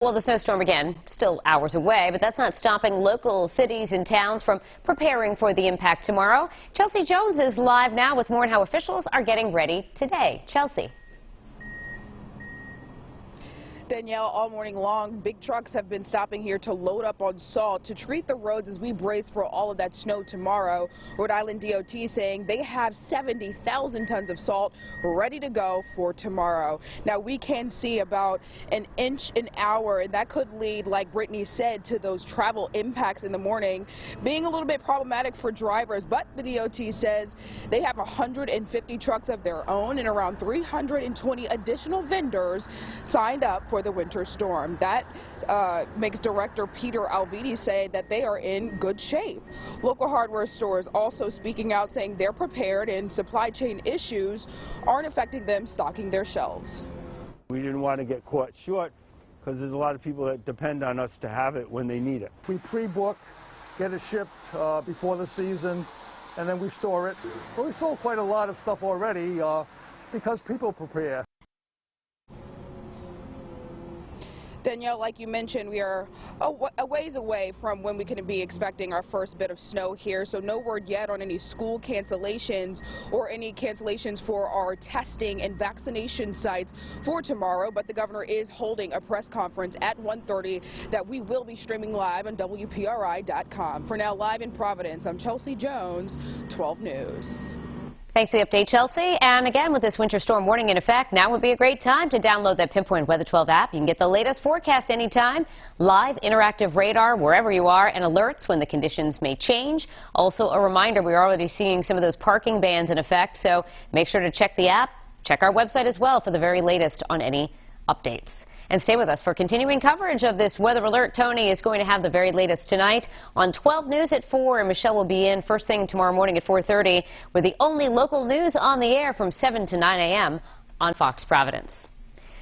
Well, the snowstorm again, still hours away, but that's not stopping local cities and towns from preparing for the impact tomorrow. Chelsea Jones is live now with more on how officials are getting ready today. Chelsea. Danielle, all morning long, big trucks have been stopping here to load up on salt to treat the roads as we brace for all of that snow tomorrow. Rhode Island DOT saying they have 70,000 tons of salt ready to go for tomorrow. Now, we can see about an inch an hour, and that could lead, like Brittany said, to those travel impacts in the morning being a little bit problematic for drivers. But the DOT says they have 150 trucks of their own and around 320 additional vendors signed up for the winter storm. That makes Director Peter Alviti say that they are in good shape. Local hardware stores also speaking out, saying they're prepared and supply chain issues aren't affecting them stocking their shelves. We didn't want to get caught short because there's a lot of people that depend on us to have it when they need it. We pre-book, get it shipped before the season, and then we store it. But we sold quite a lot of stuff already because people prepare. Danielle, like you mentioned, we are a ways away from when we can be expecting our first bit of snow here, so no word yet on any school cancellations or any cancellations for our testing and vaccination sites for tomorrow. But the governor is holding a press conference at 1:30 that we will be streaming live on WPRI.com. For now, live in Providence, I'm Chelsea Jones, 12 News. Thanks for the update, Chelsea. And again, with this winter storm warning in effect, now would be a great time to download that Pinpoint Weather 12 app. You can get the latest forecast anytime, live interactive radar wherever you are, and alerts when the conditions may change. Also, a reminder, we're already seeing some of those parking bans in effect, so make sure to check the app. Check our website as well for the very latest on any updates. And stay with us for continuing coverage of this weather alert. Tony is going to have the very latest tonight on 12 News at 4, and Michelle will be in first thing tomorrow morning at 4:30 with the only local news on the air from 7 to 9 a.m. on Fox Providence.